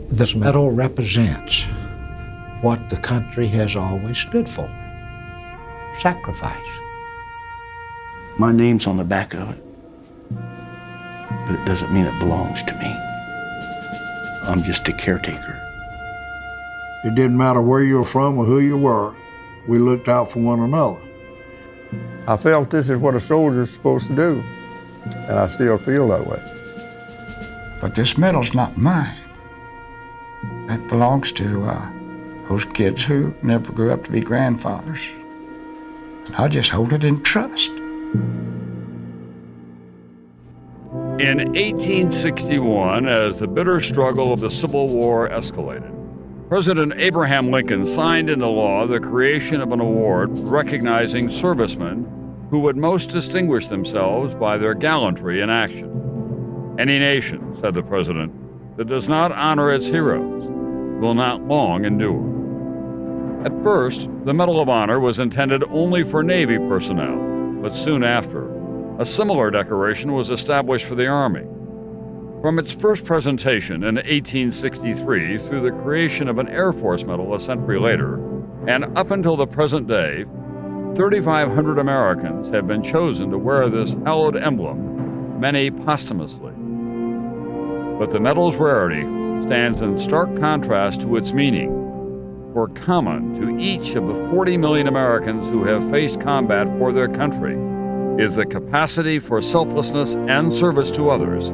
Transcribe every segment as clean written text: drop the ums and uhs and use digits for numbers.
This medal represents what the country has always stood for: sacrifice. My name's on the back of it, but it doesn't mean it belongs to me. I'm just a caretaker. It didn't matter where you were from or who you were. We looked out for one another. I felt this is what a soldier's supposed to do, and I still feel that way. But this medal's not mine. That belongs to those kids who never grew up to be grandfathers. I just hold it in trust. In 1861, as the bitter struggle of the Civil War escalated, President Abraham Lincoln signed into law the creation of an award recognizing servicemen who would most distinguish themselves by their gallantry in action. Any nation, said the president, that does not honor its heroes will not long endure. At first, the Medal of Honor was intended only for Navy personnel, but soon after, a similar decoration was established for the Army. From its first presentation in 1863 through the creation of an Air Force medal a century later, and up until the present day, 3,500 Americans have been chosen to wear this hallowed emblem, many posthumously. But the medal's rarity stands in stark contrast to its meaning, for common to each of the 40 million Americans who have faced combat for their country is the capacity for selflessness and service to others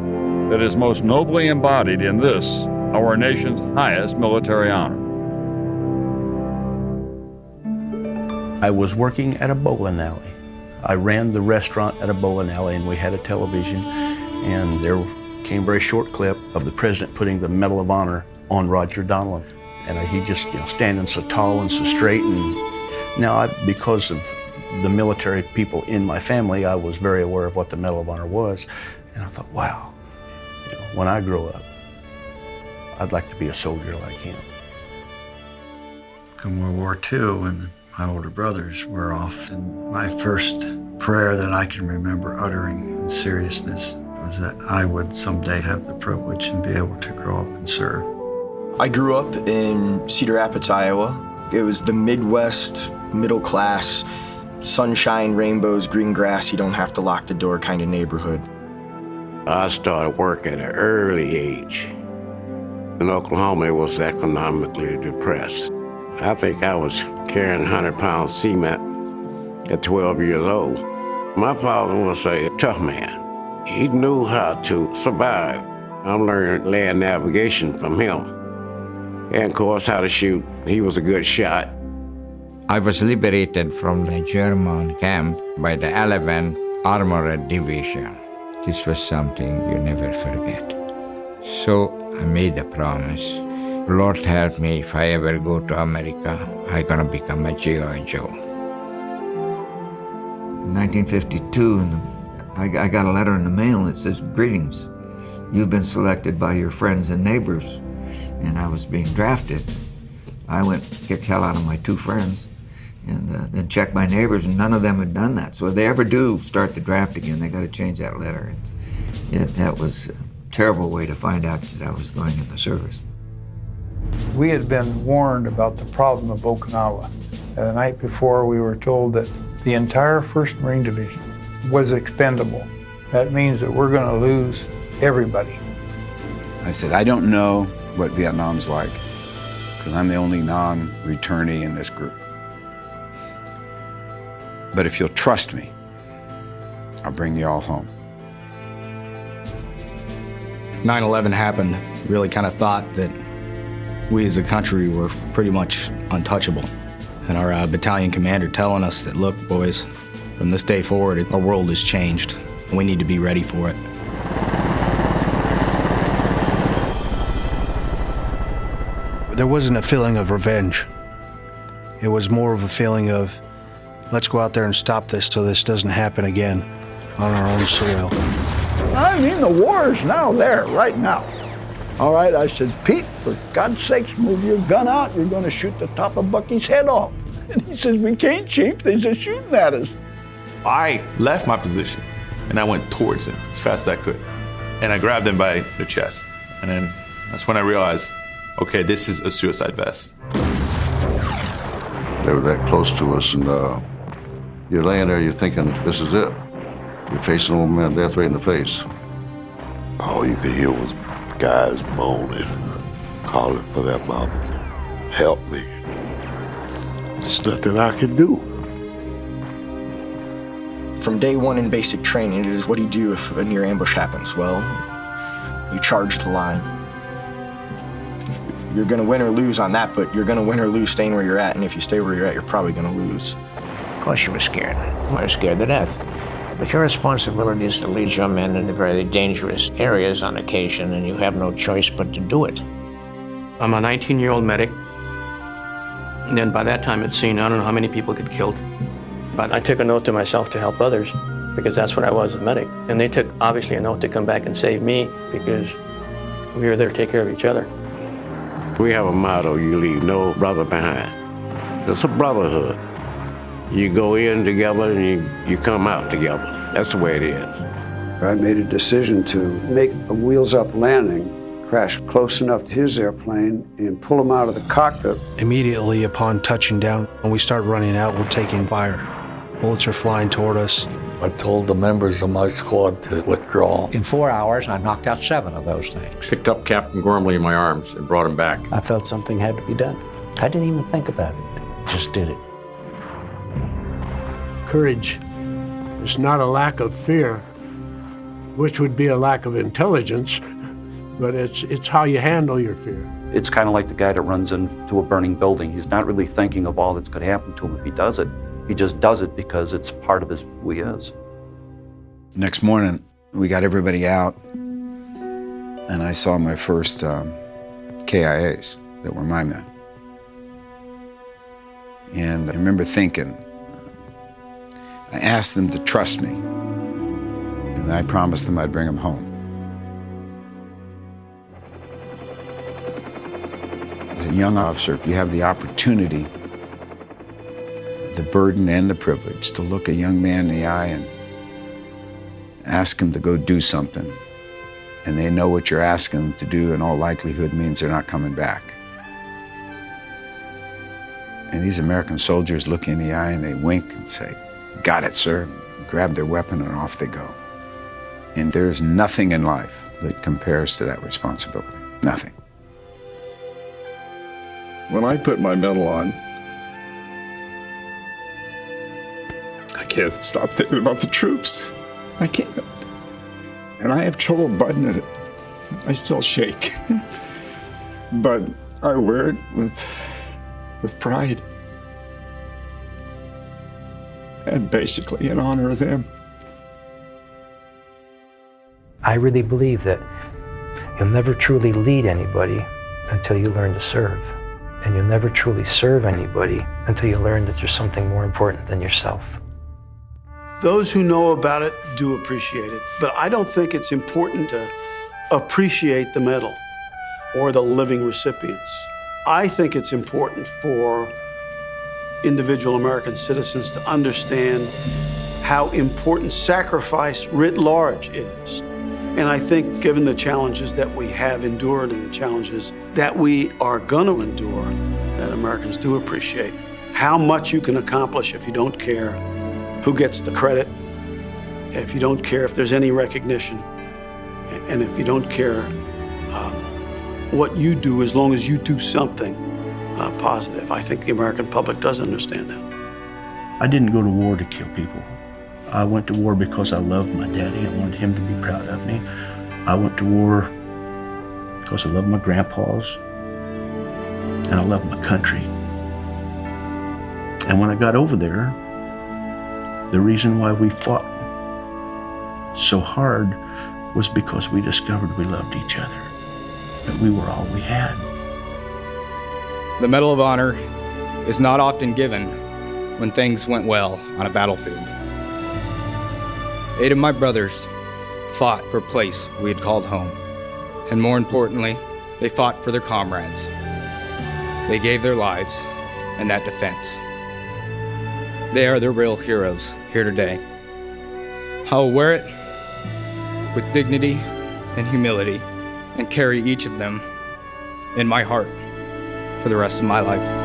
that is most nobly embodied in this, our nation's highest military honor. I was working at a bowling alley. I ran the restaurant at a bowling alley, and we had a television, and there came a very short clip of the president putting the Medal of Honor on Roger Donlon. And he just, standing so tall and so straight. And now, because of the military people in my family, I was very aware of what the Medal of Honor was. And I thought, wow, when I grow up, I'd like to be a soldier like him. Come World War II, when my older brothers were off, and my first prayer that I can remember uttering in seriousness was that I would someday have the privilege and be able to grow up and serve. I grew up in Cedar Rapids, Iowa. It was the Midwest, middle class, sunshine, rainbows, green grass, you don't have to lock the door kind of neighborhood. I started work at an early age. In Oklahoma, it was economically depressed. I think I was carrying 100-pound cement at 12 years old. My father was a tough man. He knew how to survive. I learned land navigation from him. And of course, how to shoot. He was a good shot. I was liberated from the German camp by the 11th Armored Division. This was something you never forget. So I made a promise. Lord help me, if I ever go to America, I'm gonna become a G.I. Joe. In 1952, I got a letter in the mail and it says, "Greetings. You've been selected by your friends and neighbors." And I was being drafted. I went, kicked hell out of my two friends, and then checked my neighbors, and none of them had done that. So if they ever do start the draft again, they got to change that letter. That was a terrible way to find out that I was going in the service. We had been warned about the problem of Okinawa. The night before, we were told that the entire 1st Marine Division was expendable. That means that we're going to lose everybody. I said, I don't know what Vietnam's like, because I'm the only non-returnee in this group. But if you'll trust me, I'll bring you all home. 9/11 happened, really kind of thought that we as a country were pretty much untouchable. And our battalion commander telling us that, look, boys, from this day forward, our world has changed, and we need to be ready for it. There wasn't a feeling of revenge. It was more of a feeling of, let's go out there and stop this so this doesn't happen again on our own soil. I mean, the war is now there, right now. All right, I said, Pete, for God's sakes, move your gun out. You're going to shoot the top of Bucky's head off. And he says, we can't, Chief. They're just shooting at us. I left my position, and I went towards him as fast as I could. And I grabbed him by the chest. And then that's when I realized okay, this is a suicide vest. They were that close to us, and you're laying there, you're thinking, this is it. You're facing a old man death right in the face. All you could hear was guys moaning, calling for their mama. Help me. There's nothing I can do. From day one in basic training, it is what do you do if a near ambush happens? Well, you charge the line. You're gonna win or lose on that, but you're gonna win or lose staying where you're at, and if you stay where you're at, you're probably gonna lose. Of course you were scared. You were scared to death. But your responsibility is to lead your men into very dangerous areas on occasion, and you have no choice but to do it. I'm a 19-year-old medic, and then by that time I'd seen I don't know how many people get killed. But I took an oath to myself to help others, because that's what I was, a medic. And they took, obviously, an oath to come back and save me, because we were there to take care of each other. We have a motto, you leave no brother behind. It's a brotherhood. You go in together and you come out together. That's the way it is. I made a decision to make a wheels-up landing, crash close enough to his airplane, and pull him out of the cockpit. Immediately upon touching down, when we start running out, we're taking fire. Bullets are flying toward us. I told the members of my squad to withdraw. In 4 hours, I knocked out 7 of those things. Picked up Captain Gormley in my arms and brought him back. I felt something had to be done. I didn't even think about it, just did it. Courage is not a lack of fear, which would be a lack of intelligence, but it's how you handle your fear. It's kind of like the guy that runs into a burning building. He's not really thinking of all that's going to happen to him if he does it. He just does it because it's part of who he is. Next morning, we got everybody out, and I saw my first KIAs that were my men. And I remember thinking, I asked them to trust me, and I promised them I'd bring them home. As a young officer, you have the opportunity, the burden and the privilege to look a young man in the eye and ask him to go do something. And they know what you're asking them to do in all likelihood means they're not coming back. And these American soldiers look in the eye and they wink and say, "Got it, sir." Grab their weapon and off they go. And there's nothing in life that compares to that responsibility. Nothing. When I put my medal on, I can't stop thinking about the troops. I can't. And I have trouble buttoning it. I still shake. But I wear it with pride. And basically in honor of them. I really believe that you'll never truly lead anybody until you learn to serve. And you'll never truly serve anybody until you learn that there's something more important than yourself. Those who know about it do appreciate it, but I don't think it's important to appreciate the medal or the living recipients. I think it's important for individual American citizens to understand how important sacrifice writ large is. And I think given the challenges that we have endured and the challenges that we are going to endure, that Americans do appreciate how much you can accomplish if you don't care who gets the credit, if you don't care if there's any recognition, and if you don't care what you do as long as you do something positive. I think the American public does understand that. I didn't go to war to kill people. I went to war because I loved my daddy. I wanted him to be proud of me. I went to war because I loved my grandpas and I loved my country. And when I got over there, the reason why we fought so hard was because we discovered we loved each other, that we were all we had. The Medal of Honor is not often given when things went well on a battlefield. 8 of my brothers fought for a place we had called home. And more importantly, they fought for their comrades. They gave their lives in that defense. They are the real heroes here today. I will wear it with dignity and humility and carry each of them in my heart for the rest of my life.